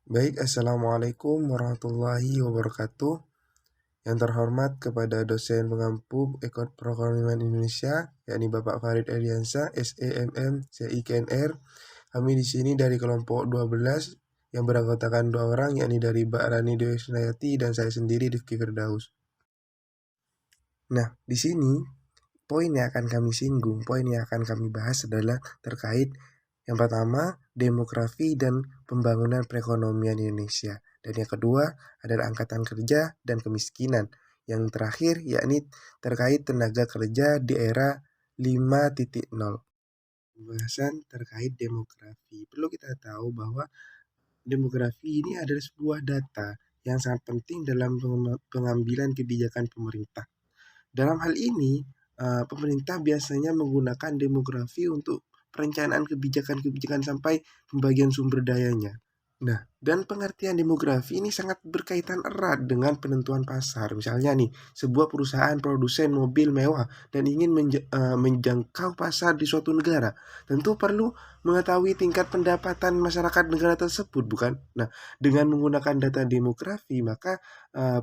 Baik, Assalamualaikum warahmatullahi wabarakatuh. Yang terhormat kepada dosen pengampu perekonomian Indonesia, yakni Bapak Farid Eliansa, SEMM, CIKNR. Kami di sini dari kelompok 12 yang beranggotakan 2 orang, yakni dari Mbak Rani Dewi Sunayati dan saya sendiri Rifki Firdaus. Nah, di sini poin yang akan kami singgung, poin yang akan kami bahas adalah terkait yang pertama, demografi dan pembangunan perekonomian Indonesia. Dan yang kedua adalah angkatan kerja dan kemiskinan. Yang terakhir yakni terkait tenaga kerja di era 5.0. Pembahasan terkait demografi. Perlu kita tahu bahwa demografi ini adalah sebuah data yang sangat penting dalam pengambilan kebijakan pemerintah. Dalam hal ini, pemerintah biasanya menggunakan demografi untuk perencanaan kebijakan-kebijakan sampai pembagian sumber dayanya. Nah, dan pengertian demografi ini sangat berkaitan erat dengan penentuan pasar. Misalnya nih, sebuah perusahaan produsen mobil mewah dan ingin menjangkau pasar di suatu negara, tentu perlu mengetahui tingkat pendapatan masyarakat negara tersebut, bukan? Nah, dengan menggunakan data demografi, maka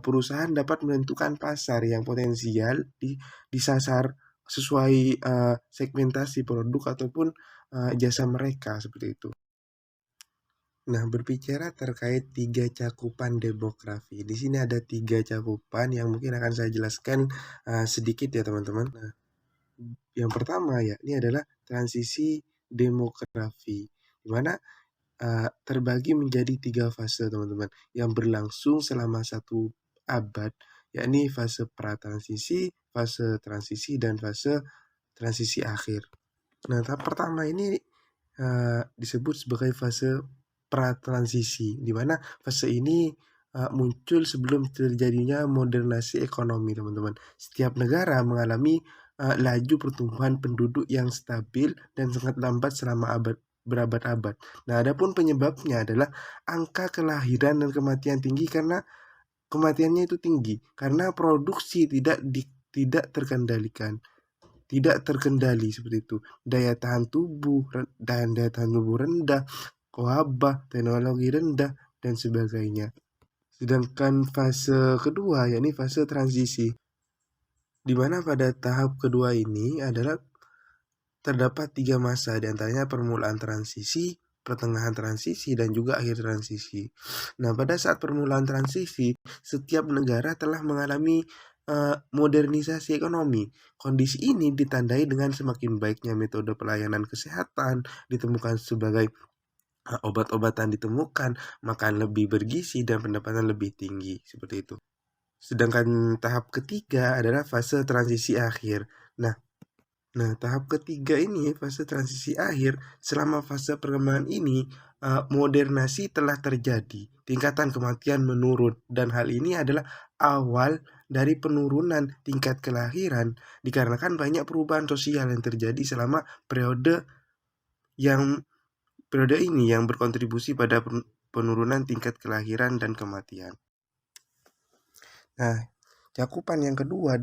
perusahaan dapat menentukan pasar yang potensial disasar sesuai segmentasi produk ataupun jasa mereka seperti itu. Nah, berbicara terkait 3 cakupan demografi. Di sini ada 3 cakupan yang mungkin akan saya jelaskan sedikit ya teman-teman. Nah, yang pertama ya, ini adalah transisi demografi, di mana terbagi menjadi 3 fase teman-teman, yang berlangsung selama 1 abad, yakni fase pratransisi, fase transisi, dan fase transisi akhir. Nah, tahap pertama ini disebut sebagai fase pratransisi, di mana fase ini muncul sebelum terjadinya modernisasi ekonomi, teman-teman. Setiap negara mengalami laju pertumbuhan penduduk yang stabil dan sangat lambat selama berabad-abad. Nah, adapun penyebabnya adalah angka kelahiran dan kematian tinggi karena kematiannya itu tinggi karena produksi tidak terkendalikan. Tidak terkendali seperti itu. Daya tahan tubuh dan daya tahan tubuh rendah, wabah, teknologi rendah, dan sebagainya. Sedangkan fase kedua, yakni fase transisi, di mana pada tahap kedua ini adalah terdapat 3 masa, diantaranya permulaan transisi, pertengahan transisi, dan juga akhir transisi. Nah, pada saat permulaan transisi, setiap negara telah mengalami modernisasi ekonomi. Kondisi ini ditandai dengan semakin baiknya metode pelayanan kesehatan, ditemukan sebagai obat-obatan ditemukan, makan lebih bergizi, dan pendapatan lebih tinggi, seperti itu. Sedangkan tahap ketiga adalah fase transisi akhir. Nah, tahap ketiga ini, fase transisi akhir, selama fase perkembangan ini, modernasi telah terjadi, tingkatan kematian menurun, dan hal ini adalah awal dari penurunan tingkat kelahiran dikarenakan banyak perubahan sosial yang terjadi selama yang periode ini yang berkontribusi pada penurunan tingkat kelahiran dan kematian. Nah, cakupan yang kedua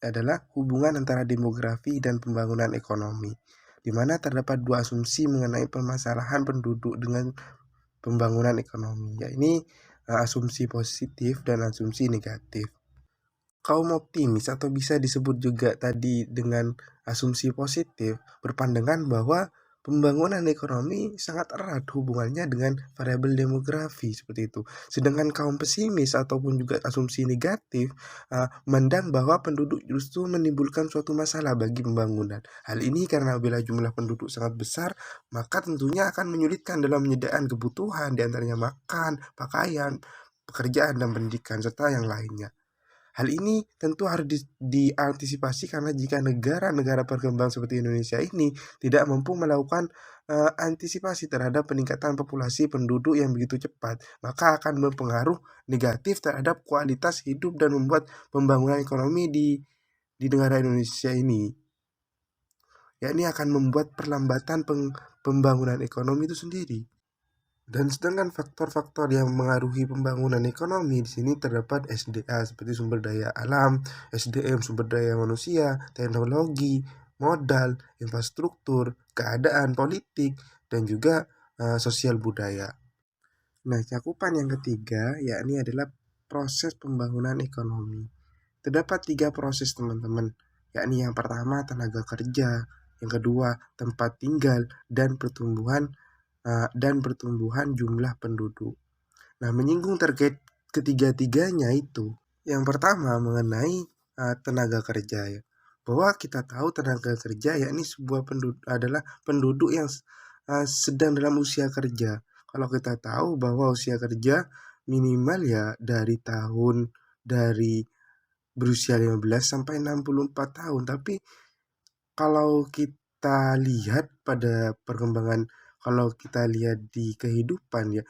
adalah hubungan antara demografi dan pembangunan ekonomi, di mana terdapat 2 asumsi mengenai permasalahan penduduk dengan pembangunan ekonomi, yakni asumsi positif dan asumsi negatif. Kaum optimis atau bisa disebut juga tadi dengan asumsi positif berpandangan bahwa pembangunan ekonomi sangat erat hubungannya dengan variabel demografi seperti itu. Sedangkan kaum pesimis ataupun juga asumsi negatif memandang bahwa penduduk justru menimbulkan suatu masalah bagi pembangunan. Hal ini karena bila jumlah penduduk sangat besar, maka tentunya akan menyulitkan dalam menyediakan kebutuhan, diantaranya makan, pakaian, pekerjaan, dan pendidikan, serta yang lainnya. Hal ini tentu harus diantisipasi karena jika negara-negara berkembang seperti Indonesia ini tidak mampu melakukan antisipasi terhadap peningkatan populasi penduduk yang begitu cepat, maka akan berpengaruh negatif terhadap kualitas hidup dan membuat pembangunan ekonomi di negara Indonesia ini. Yakni akan membuat perlambatan pembangunan ekonomi itu sendiri. Dan sedangkan faktor-faktor yang mengaruhi pembangunan ekonomi di sini terdapat SDA seperti sumber daya alam, SDM sumber daya manusia, teknologi, modal, infrastruktur, keadaan politik, dan juga sosial budaya. Nah, cakupan yang ketiga yakni adalah proses pembangunan ekonomi. Terdapat tiga proses teman-teman, yakni yang pertama tenaga kerja, yang kedua tempat tinggal, dan pertumbuhan jumlah penduduk. Nah, menyinggung terkait ketiga-tiganya itu, yang pertama mengenai tenaga kerja ya. Bahwa kita tahu tenaga kerja yakni sebuah penduduk adalah penduduk yang sedang dalam usia kerja. Kalau kita tahu bahwa usia kerja minimal ya dari berusia 15 sampai 64 tahun. Tapi kalau kita lihat pada perkembangan, kalau kita lihat di kehidupan ya,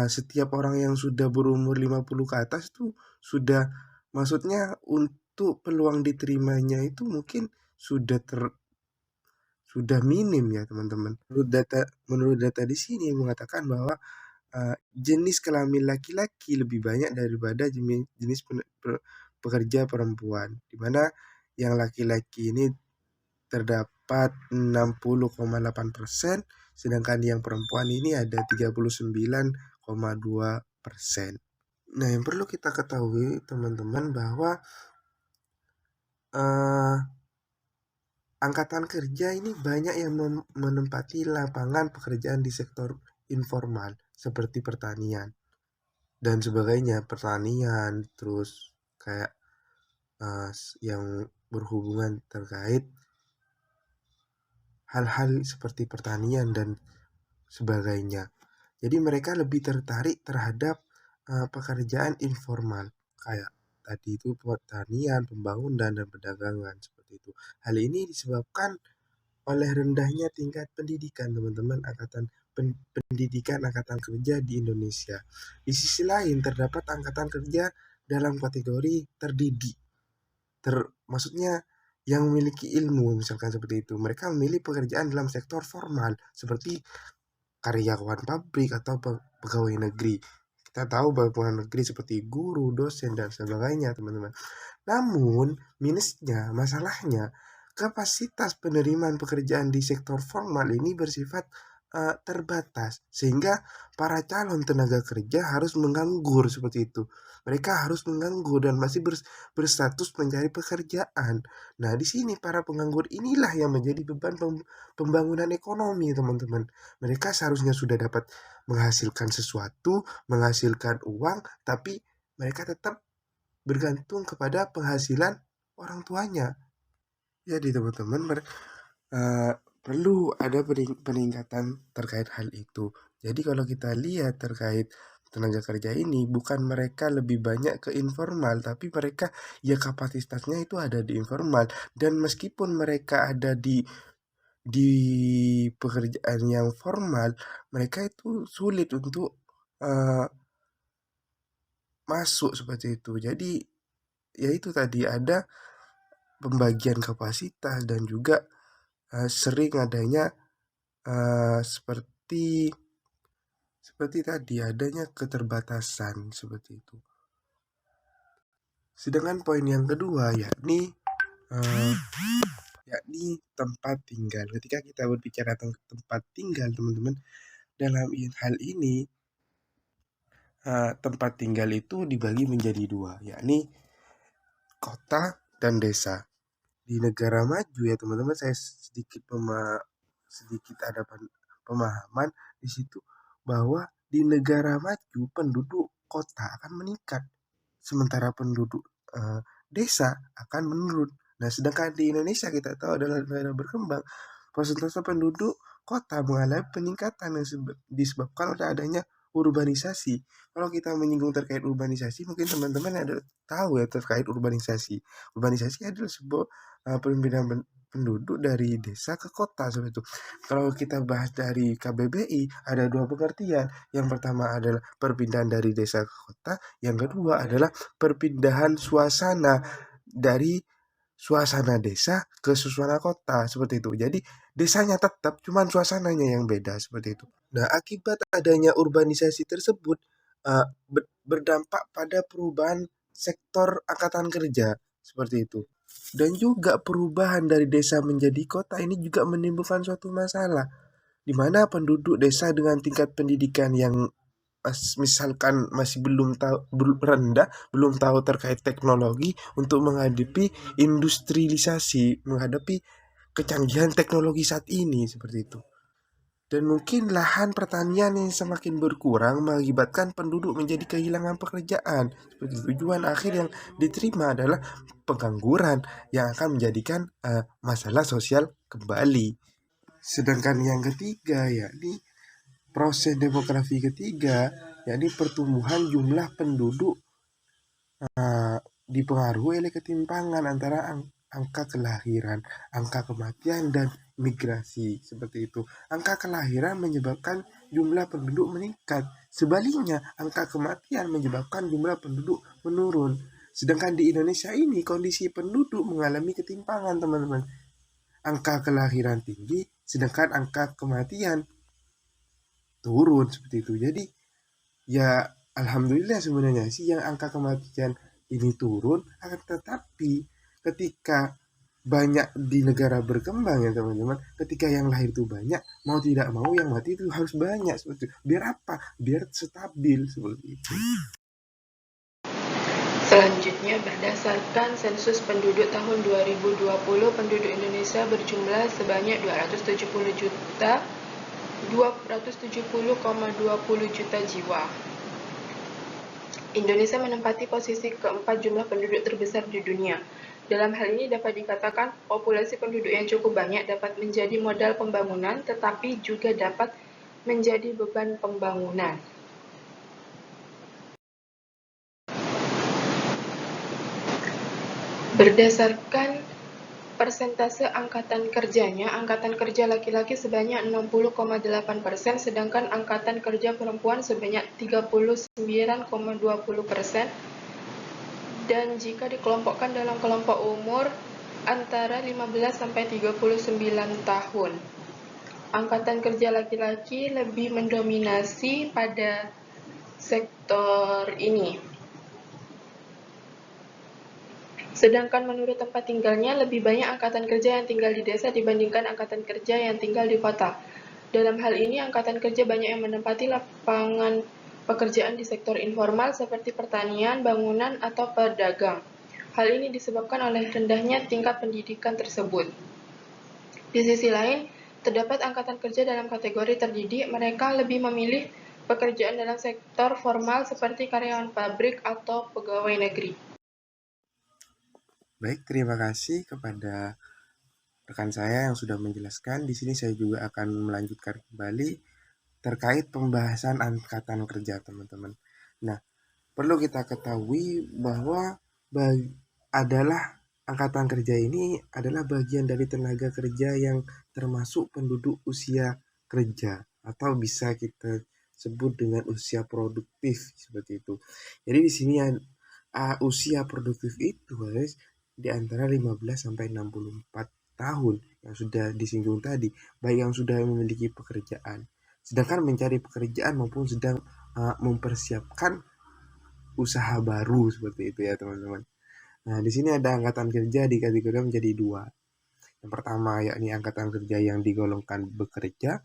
setiap orang yang sudah berumur 50 ke atas tuh sudah, maksudnya untuk peluang diterimanya itu mungkin sudah sudah minim ya teman-teman. Menurut data di sini mengatakan bahwa jenis kelamin laki-laki lebih banyak daripada jenis pekerja perempuan, di mana yang laki-laki ini terdapat 60,8%, sedangkan yang perempuan ini ada 39,2%. Nah, yang perlu kita ketahui teman-teman bahwa eh, angkatan kerja ini banyak yang menempati lapangan pekerjaan di sektor informal seperti pertanian dan sebagainya. Pertanian, terus kayak yang berhubungan terkait hal-hal seperti pertanian dan sebagainya. Jadi mereka lebih tertarik terhadap pekerjaan informal kayak tadi itu pertanian, pembangunan dan perdagangan seperti itu. Hal ini disebabkan oleh rendahnya tingkat pendidikan teman-teman pendidikan angkatan kerja di Indonesia. Di sisi lain terdapat angkatan kerja dalam kategori terdidik, maksudnya yang memiliki ilmu misalkan seperti itu. Mereka memilih pekerjaan dalam sektor formal seperti karyawan pabrik atau pegawai negeri. Kita tahu bahwa pegawai negeri seperti guru, dosen, dan sebagainya, teman-teman. Namun, masalahnya, kapasitas penerimaan pekerjaan di sektor formal ini bersifat terbatas, sehingga para calon tenaga kerja harus menganggur seperti itu. Mereka harus menganggur dan masih berstatus mencari pekerjaan. Nah, di sini para penganggur inilah yang menjadi beban pembangunan ekonomi, teman-teman. Mereka seharusnya sudah dapat menghasilkan sesuatu, menghasilkan uang, tapi mereka tetap bergantung kepada penghasilan orang tuanya. Jadi teman-teman perlu ada peningkatan terkait hal itu. Jadi kalau kita lihat terkait tenaga kerja ini, bukan mereka lebih banyak ke informal, tapi mereka ya kapasitasnya itu ada di informal. Dan meskipun mereka ada di pekerjaan yang formal, mereka itu sulit untuk masuk seperti itu. Jadi ya itu tadi ada pembagian kapasitas dan juga sering adanya seperti tadi adanya keterbatasan seperti itu. Sedangkan poin yang kedua uh, yakni tempat tinggal. Ketika kita berbicara tentang tempat tinggal, teman-teman, dalam hal ini tempat tinggal itu dibagi menjadi dua, yakni kota dan desa. Di negara maju ya teman-teman, saya sedikit ada pemahaman di situ bahwa di negara maju penduduk kota akan meningkat, sementara penduduk desa akan menurun. Nah, sedangkan di Indonesia kita tahu adalah negara berkembang, persentase penduduk kota mengalami peningkatan yang disebabkan oleh adanya urbanisasi. Kalau kita menyinggung terkait urbanisasi, mungkin teman-teman ada tahu ya terkait urbanisasi. Urbanisasi adalah sebuah perpindahan penduduk dari desa ke kota seperti itu. Kalau kita bahas dari KBBI ada dua pengertian. Yang pertama adalah perpindahan dari desa ke kota, yang kedua adalah perpindahan suasana dari suasana desa ke suasana kota seperti itu. Jadi desanya tetap, cuman suasananya yang beda seperti itu. Nah, akibat adanya urbanisasi tersebut berdampak pada perubahan sektor angkatan kerja seperti itu. Dan juga perubahan dari desa menjadi kota ini juga menimbulkan suatu masalah, di mana penduduk desa dengan tingkat pendidikan yang misalkan masih belum tahu, rendah, belum tahu terkait teknologi untuk menghadapi industrialisasi, menghadapi kecanggihan teknologi saat ini seperti itu. Dan mungkin lahan pertanian yang semakin berkurang mengakibatkan penduduk menjadi kehilangan pekerjaan. Seperti tujuan akhir yang diterima adalah pengangguran yang akan menjadikan masalah sosial kembali. Sedangkan yang ketiga yakni proses demografi ketiga, yakni pertumbuhan jumlah penduduk dipengaruhi oleh ketimpangan antara angka kelahiran, angka kematian, dan migrasi seperti itu. Angka kelahiran menyebabkan jumlah penduduk meningkat. Sebaliknya, angka kematian menyebabkan jumlah penduduk menurun. Sedangkan di Indonesia ini kondisi penduduk mengalami ketimpangan, teman-teman. Angka kelahiran tinggi, sedangkan angka kematian turun seperti itu. Jadi ya alhamdulillah sebenarnya sih yang angka kematian ini turun, akan tetapi ketika banyak di negara berkembang ya teman-teman, ketika yang lahir itu banyak, mau tidak mau yang mati itu harus banyak seperti itu. Biar apa? Biar stabil seperti itu. Selanjutnya, berdasarkan sensus penduduk tahun 2020, penduduk Indonesia berjumlah sebanyak 270,20 juta jiwa. Indonesia menempati posisi keempat jumlah penduduk terbesar di dunia. Dalam hal ini dapat dikatakan populasi penduduk yang cukup banyak dapat menjadi modal pembangunan, tetapi juga dapat menjadi beban pembangunan. Berdasarkan persentase angkatan kerjanya, angkatan kerja laki-laki sebanyak 60,8%, sedangkan angkatan kerja perempuan sebanyak 39,20%. Dan jika dikelompokkan dalam kelompok umur antara 15 sampai 39 tahun, angkatan kerja laki-laki lebih mendominasi pada sektor ini. Sedangkan menurut tempat tinggalnya, lebih banyak angkatan kerja yang tinggal di desa dibandingkan angkatan kerja yang tinggal di kota. Dalam hal ini, angkatan kerja banyak yang menempati lapangan pekerjaan di sektor informal seperti pertanian, bangunan, atau pedagang. Hal ini disebabkan oleh rendahnya tingkat pendidikan tersebut. Di sisi lain, terdapat angkatan kerja dalam kategori terdidik. Mereka lebih memilih pekerjaan dalam sektor formal seperti karyawan pabrik atau pegawai negeri. Baik, terima kasih kepada rekan saya yang sudah menjelaskan. Di sini saya juga akan melanjutkan kembali terkait pembahasan angkatan kerja, teman-teman. Nah, perlu kita ketahui bahwa adalah angkatan kerja ini adalah bagian dari tenaga kerja yang termasuk penduduk usia kerja atau bisa kita sebut dengan usia produktif seperti itu. Jadi di sini usia produktif itu guys di antara 15 sampai 64 tahun yang sudah disinggung tadi, baik yang sudah memiliki pekerjaan, sedangkan mencari pekerjaan maupun sedang mempersiapkan usaha baru seperti itu ya teman-teman. Nah, di sini ada angkatan kerja di kategori menjadi dua. Yang pertama yakni angkatan kerja yang digolongkan bekerja,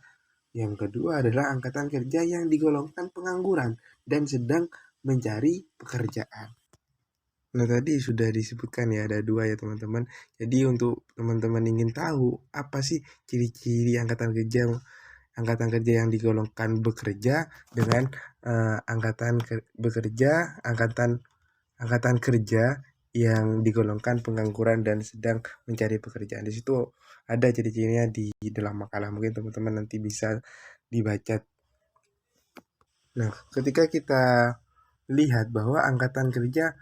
yang kedua adalah angkatan kerja yang digolongkan pengangguran dan sedang mencari pekerjaan. Nah, tadi sudah disebutkan ya ada dua ya teman-teman. Jadi untuk teman-teman ingin tahu apa sih ciri-ciri angkatan kerja yang digolongkan bekerja dengan angkatan kerja yang digolongkan pengangguran dan sedang mencari pekerjaan. Di situ ada ciri-cirinya di dalam makalah, mungkin teman-teman nanti bisa dibaca. Nah, ketika kita lihat bahwa angkatan kerja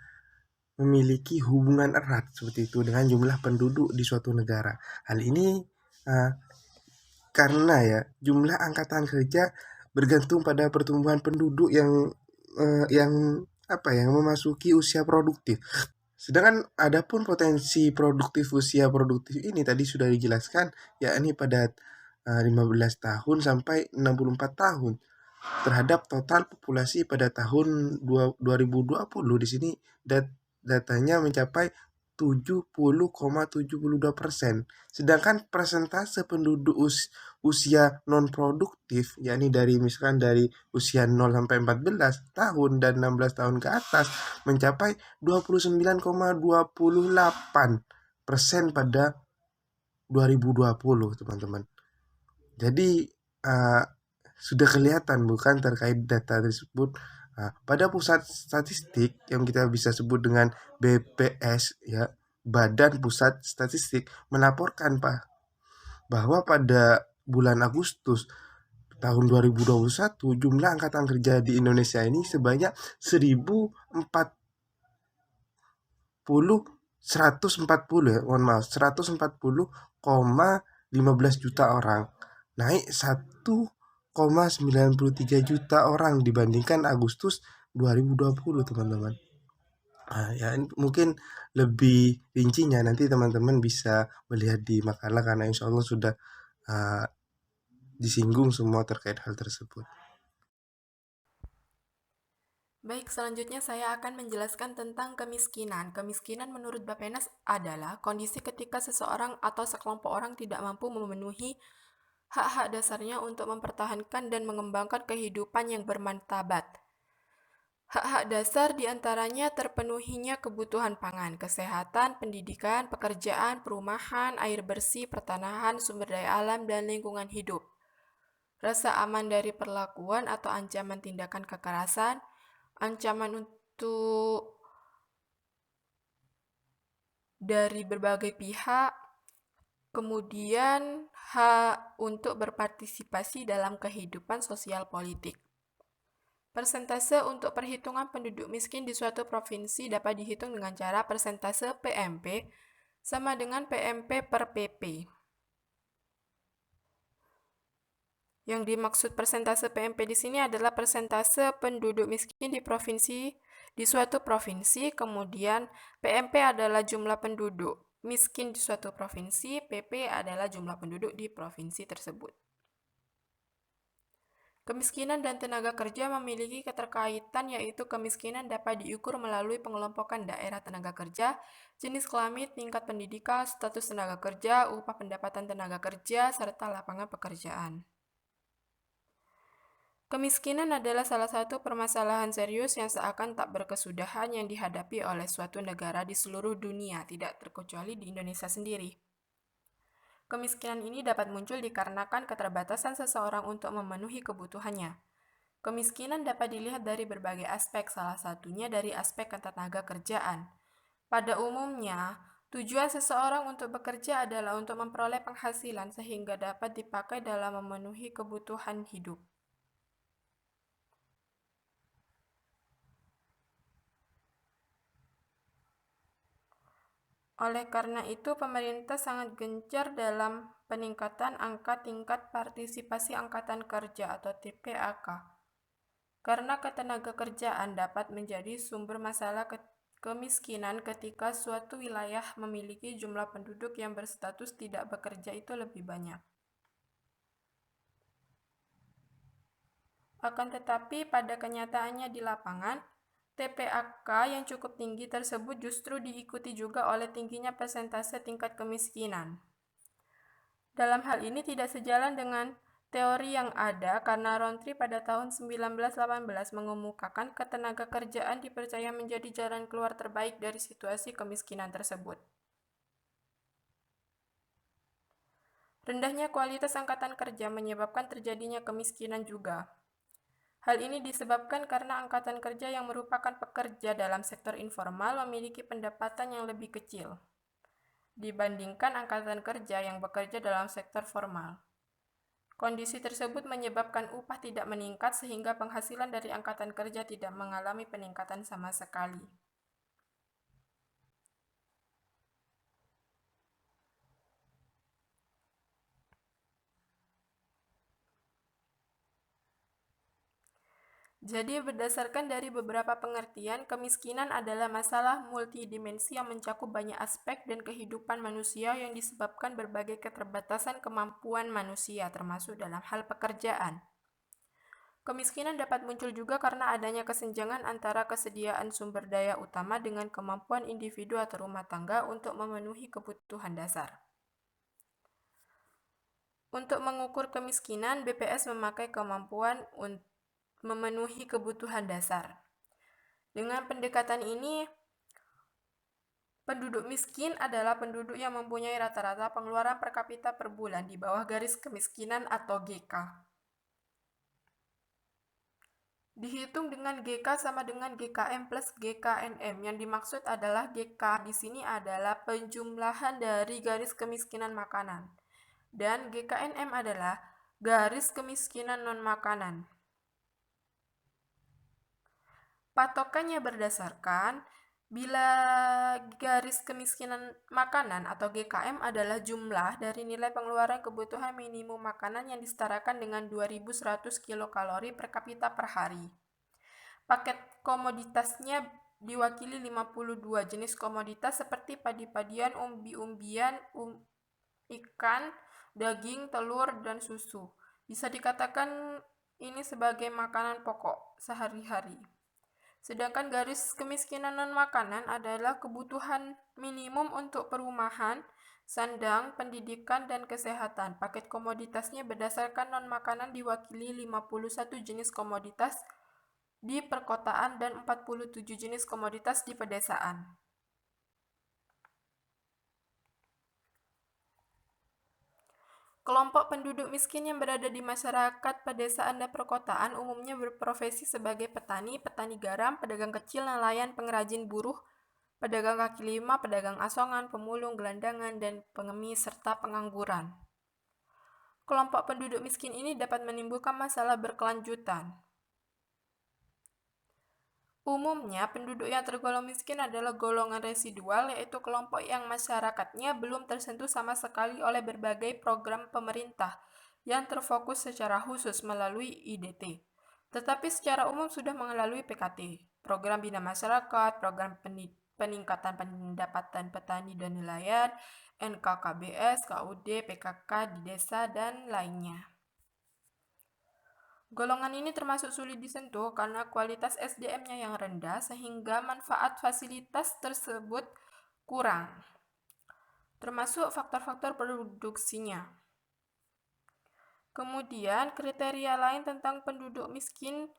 memiliki hubungan erat seperti itu dengan jumlah penduduk di suatu negara. Hal ini uh, karena ya jumlah angkatan kerja bergantung pada pertumbuhan penduduk yang yang memasuki usia produktif. Sedangkan adapun potensi usia produktif ini tadi sudah dijelaskan, yakni pada 15 tahun sampai 64 tahun terhadap total populasi pada tahun 2020. Di sini datanya mencapai 70,72%. Sedangkan persentase penduduk usia non-produktif, yakni dari misalkan dari usia 0 sampai 14 tahun dan 16 tahun ke atas mencapai 29,28% pada 2020, teman-teman. Jadi sudah kelihatan bukan terkait data tersebut. Pada pusat statistik yang kita bisa sebut dengan BPS ya, Badan Pusat Statistik melaporkan bahwa pada bulan Agustus tahun 2021 jumlah angkatan kerja di Indonesia ini sebanyak 140 ya, mohon maaf, 140,15 juta orang, naik 1,93 juta orang dibandingkan Agustus 2020, teman-teman. Ya mungkin lebih rincinya nanti teman-teman bisa melihat di makalah karena insya Allah sudah uh, disinggung semua terkait hal tersebut. Baik, selanjutnya saya akan menjelaskan tentang kemiskinan. Kemiskinan menurut Bapenas adalah kondisi ketika seseorang atau sekelompok orang tidak mampu memenuhi hak-hak dasarnya untuk mempertahankan dan mengembangkan kehidupan yang bermartabat. Hak-hak dasar diantaranya terpenuhinya kebutuhan pangan, kesehatan, pendidikan, pekerjaan, perumahan, air bersih, pertanahan, sumber daya alam, dan lingkungan hidup. Rasa aman dari perlakuan atau ancaman tindakan kekerasan, ancaman untuk dari berbagai pihak, kemudian hak untuk berpartisipasi dalam kehidupan sosial politik. Persentase untuk perhitungan penduduk miskin di suatu provinsi dapat dihitung dengan cara persentase PMP sama dengan PMP per PP. Yang dimaksud persentase PMP di sini adalah persentase penduduk miskin di suatu provinsi, kemudian PMP adalah jumlah penduduk miskin di suatu provinsi, PP adalah jumlah penduduk di provinsi tersebut. Kemiskinan dan tenaga kerja memiliki keterkaitan, yaitu kemiskinan dapat diukur melalui pengelompokan daerah tenaga kerja, jenis kelamin, tingkat pendidikan, status tenaga kerja, upah pendapatan tenaga kerja, serta lapangan pekerjaan. Kemiskinan adalah salah satu permasalahan serius yang seakan tak berkesudahan yang dihadapi oleh suatu negara di seluruh dunia, tidak terkecuali di Indonesia sendiri. Kemiskinan ini dapat muncul dikarenakan keterbatasan seseorang untuk memenuhi kebutuhannya. Kemiskinan dapat dilihat dari berbagai aspek, salah satunya dari aspek ketenaga kerjaan. Pada umumnya, tujuan seseorang untuk bekerja adalah untuk memperoleh penghasilan sehingga dapat dipakai dalam memenuhi kebutuhan hidup. Oleh karena itu, pemerintah sangat gencar dalam peningkatan angka tingkat partisipasi angkatan kerja atau TPAK. Karena ketenaga kerjaan dapat menjadi sumber masalah kemiskinan ketika suatu wilayah memiliki jumlah penduduk yang berstatus tidak bekerja itu lebih banyak. Akan tetapi, pada kenyataannya di lapangan, TPAK yang cukup tinggi tersebut justru diikuti juga oleh tingginya persentase tingkat kemiskinan. Dalam hal ini tidak sejalan dengan teori yang ada karena Rountree pada tahun 1918 mengemukakan ketenaga kerjaan dipercaya menjadi jalan keluar terbaik dari situasi kemiskinan tersebut. Rendahnya kualitas angkatan kerja menyebabkan terjadinya kemiskinan juga. Hal ini disebabkan karena angkatan kerja yang merupakan pekerja dalam sektor informal memiliki pendapatan yang lebih kecil dibandingkan angkatan kerja yang bekerja dalam sektor formal. Kondisi tersebut menyebabkan upah tidak meningkat sehingga penghasilan dari angkatan kerja tidak mengalami peningkatan sama sekali. Jadi berdasarkan dari beberapa pengertian, kemiskinan adalah masalah multidimensi yang mencakup banyak aspek dan kehidupan manusia yang disebabkan berbagai keterbatasan kemampuan manusia, termasuk dalam hal pekerjaan. Kemiskinan dapat muncul juga karena adanya kesenjangan antara kesediaan sumber daya utama dengan kemampuan individu atau rumah tangga untuk memenuhi kebutuhan dasar. Untuk mengukur kemiskinan, BPS memakai kemampuan untuk memenuhi kebutuhan dasar. Dengan pendekatan ini, penduduk miskin adalah penduduk yang mempunyai rata-rata pengeluaran per kapita per bulan di bawah garis kemiskinan atau GK. Dihitung dengan GK sama dengan GKM plus GKNM. Yang dimaksud adalah GK di sini adalah penjumlahan dari garis kemiskinan makanan. Dan GKNM adalah garis kemiskinan non-makanan. Patokannya berdasarkan bila garis kemiskinan makanan atau GKM adalah jumlah dari nilai pengeluaran kebutuhan minimum makanan yang disetarakan dengan 2100 kilokalori per kapita per hari. Paket komoditasnya diwakili 52 jenis komoditas seperti padi-padian, umbi-umbian, ikan, daging, telur, dan susu. Bisa dikatakan ini sebagai makanan pokok sehari-hari. Sedangkan garis kemiskinan non-makanan adalah kebutuhan minimum untuk perumahan, sandang, pendidikan, dan kesehatan. Paket komoditasnya berdasarkan non-makanan diwakili 51 jenis komoditas di perkotaan dan 47 jenis komoditas di pedesaan. Kelompok penduduk miskin yang berada di masyarakat pedesaan dan perkotaan umumnya berprofesi sebagai petani, petani garam, pedagang kecil, nelayan, pengrajin buruh, pedagang kaki lima, pedagang asongan, pemulung, gelandangan, dan pengemis, serta pengangguran. Kelompok penduduk miskin ini dapat menimbulkan masalah berkelanjutan. Umumnya, penduduk yang tergolong miskin adalah golongan residual, yaitu kelompok yang masyarakatnya belum tersentuh sama sekali oleh berbagai program pemerintah yang terfokus secara khusus melalui IDT, tetapi secara umum sudah melalui PKT, program bina masyarakat, program peningkatan pendapatan petani dan nelayan, NKKBS, KUD, PKK di desa, dan lainnya. Golongan ini termasuk sulit disentuh karena kualitas SDM-nya yang rendah sehingga manfaat fasilitas tersebut kurang, termasuk faktor-faktor produksinya. Kemudian, kriteria lain tentang penduduk miskin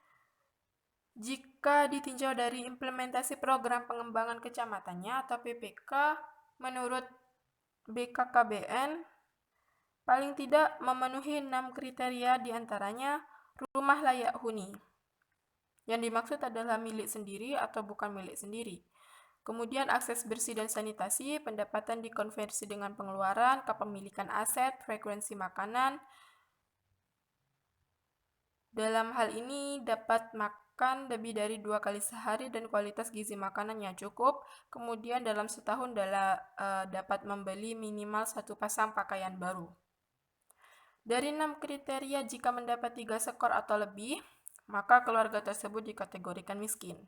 jika ditinjau dari implementasi program pengembangan kecamatannya atau PPK, menurut BKKBN, paling tidak memenuhi 6 kriteria diantaranya rumah layak huni. Yang dimaksud adalah milik sendiri atau bukan milik sendiri. Kemudian akses bersih dan sanitasi, pendapatan dikonversi dengan pengeluaran, kepemilikan aset, frekuensi makanan. Dalam hal ini dapat makan lebih dari 2 kali sehari dan kualitas gizi makanan yang cukup. Kemudian dalam setahun dapat membeli minimal 1 pasang pakaian baru. Dari 6 kriteria jika mendapat 3 skor atau lebih, maka keluarga tersebut dikategorikan miskin.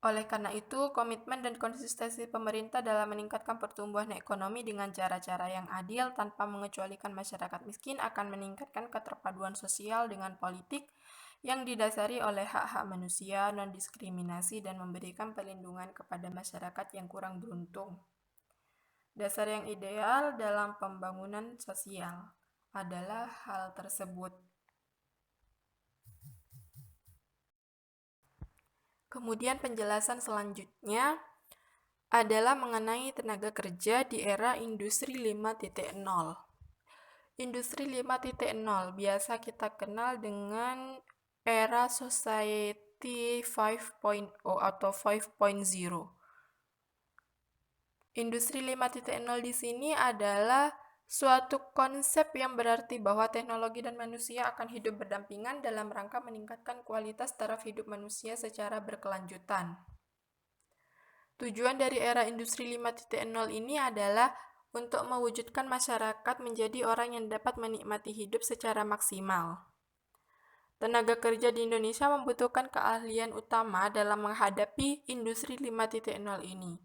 Oleh karena itu, komitmen dan konsistensi pemerintah dalam meningkatkan pertumbuhan ekonomi dengan cara-cara yang adil tanpa mengecualikan masyarakat miskin akan meningkatkan keterpaduan sosial dengan politik yang didasari oleh hak-hak manusia, non-diskriminasi, dan memberikan perlindungan kepada masyarakat yang kurang beruntung. Dasar yang ideal dalam pembangunan sosial adalah hal tersebut. Kemudian penjelasan selanjutnya adalah mengenai tenaga kerja di era industri 5.0. Industri 5.0 biasa kita kenal dengan era society 5.0 atau 5.0. Industri 5.0 di sini adalah suatu konsep yang berarti bahwa teknologi dan manusia akan hidup berdampingan dalam rangka meningkatkan kualitas taraf hidup manusia secara berkelanjutan. Tujuan dari era industri 5.0 ini adalah untuk mewujudkan masyarakat menjadi orang yang dapat menikmati hidup secara maksimal. Tenaga kerja di Indonesia membutuhkan keahlian utama dalam menghadapi industri 5.0 ini.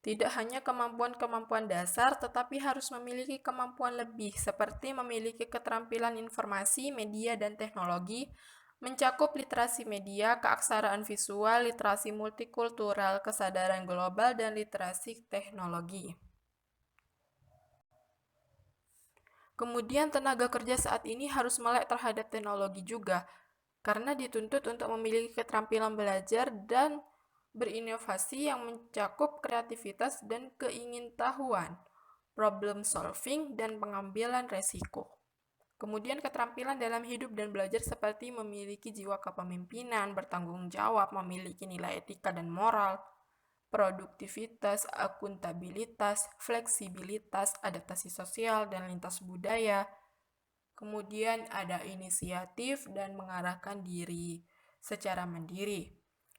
Tidak hanya kemampuan-kemampuan dasar, tetapi harus memiliki kemampuan lebih, seperti memiliki keterampilan informasi, media, dan teknologi, mencakup literasi media, keaksaraan visual, literasi multikultural, kesadaran global, dan literasi teknologi. Kemudian tenaga kerja saat ini harus melek terhadap teknologi juga, karena dituntut untuk memiliki keterampilan belajar dan berinovasi yang mencakup kreativitas dan keingintahuan, problem solving, dan pengambilan resiko. Kemudian keterampilan dalam hidup dan belajar seperti memiliki jiwa kepemimpinan, bertanggung jawab, memiliki nilai etika dan moral, produktivitas, akuntabilitas, fleksibilitas, adaptasi sosial, dan lintas budaya. Kemudian ada inisiatif dan mengarahkan diri secara mandiri.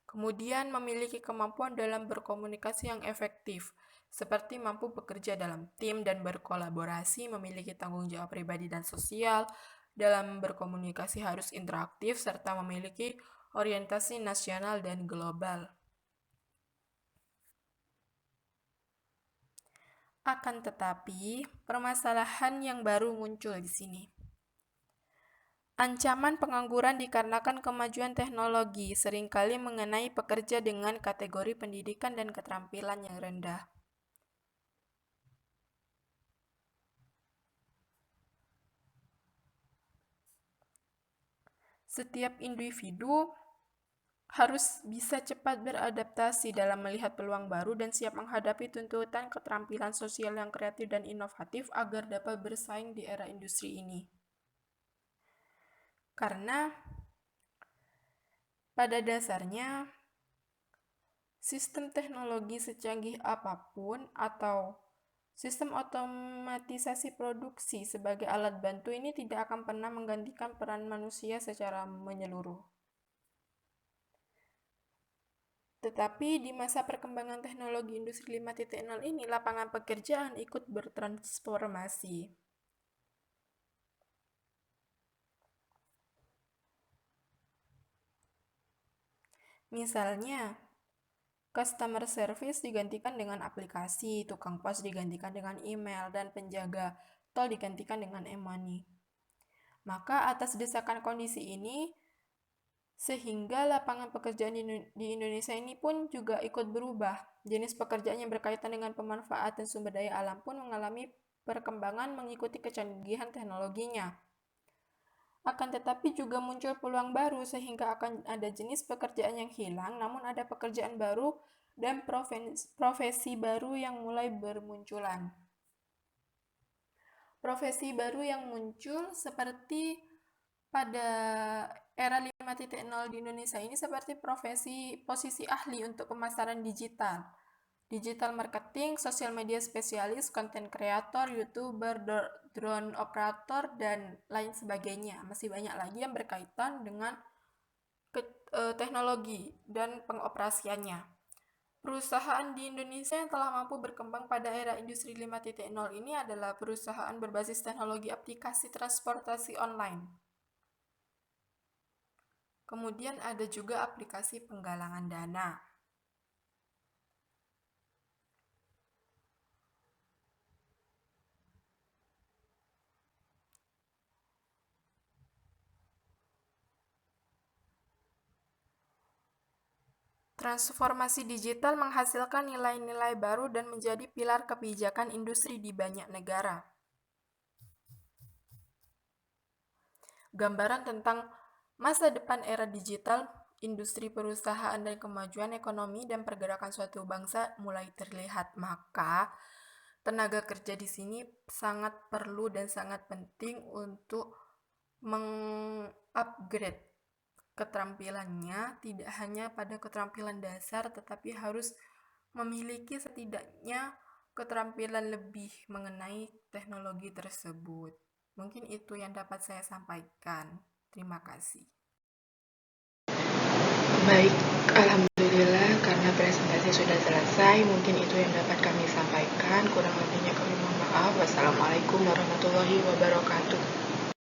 Kemudian memiliki kemampuan dalam berkomunikasi yang efektif, seperti mampu bekerja dalam tim dan berkolaborasi, memiliki tanggung jawab pribadi dan sosial, dalam berkomunikasi harus interaktif, serta memiliki orientasi nasional dan global. Akan tetapi, permasalahan yang baru muncul di sini. Ancaman pengangguran dikarenakan kemajuan teknologi seringkali mengenai pekerja dengan kategori pendidikan dan keterampilan yang rendah. Setiap individu harus bisa cepat beradaptasi dalam melihat peluang baru dan siap menghadapi tuntutan keterampilan sosial yang kreatif dan inovatif agar dapat bersaing di era industri ini. Karena pada dasarnya sistem teknologi secanggih apapun atau sistem otomatisasi produksi sebagai alat bantu ini tidak akan pernah menggantikan peran manusia secara menyeluruh. Tetapi di masa perkembangan teknologi industri 5.0 ini, lapangan pekerjaan ikut bertransformasi. Misalnya, customer service digantikan dengan aplikasi, tukang pos digantikan dengan email, dan penjaga tol digantikan dengan e-money. Maka atas desakan kondisi ini, sehingga lapangan pekerjaan di Indonesia ini pun juga ikut berubah. Jenis pekerjaan yang berkaitan dengan pemanfaatan sumber daya alam pun mengalami perkembangan mengikuti kecanggihan teknologinya. Akan tetapi juga muncul peluang baru sehingga akan ada jenis pekerjaan yang hilang, namun ada pekerjaan baru dan profesi baru yang mulai bermunculan. Profesi baru yang muncul seperti pada era 5.0 di Indonesia ini seperti posisi ahli untuk pemasaran digital, digital marketing, sosial media spesialis, content creator, youtuber, drone operator, dan lain sebagainya. Masih banyak lagi yang berkaitan dengan teknologi dan pengoperasiannya. Perusahaan di Indonesia yang telah mampu berkembang pada era industri 5.0 ini adalah perusahaan berbasis teknologi aplikasi transportasi online. Kemudian ada juga aplikasi penggalangan dana. Transformasi digital menghasilkan nilai-nilai baru dan menjadi pilar kebijakan industri di banyak negara. Gambaran tentang masa depan era digital, industri perusahaan dan kemajuan ekonomi dan pergerakan suatu bangsa mulai terlihat. Maka tenaga kerja di sini sangat perlu dan sangat penting untuk mengupgrade keterampilannya, tidak hanya pada keterampilan dasar, tetapi harus memiliki setidaknya keterampilan lebih mengenai teknologi tersebut. Mungkin itu yang dapat saya sampaikan. Terima kasih. Baik, alhamdulillah karena presentasi sudah selesai, mungkin itu yang dapat kami sampaikan. Kurang lebihnya kami mohon maaf. Wassalamualaikum warahmatullahi wabarakatuh.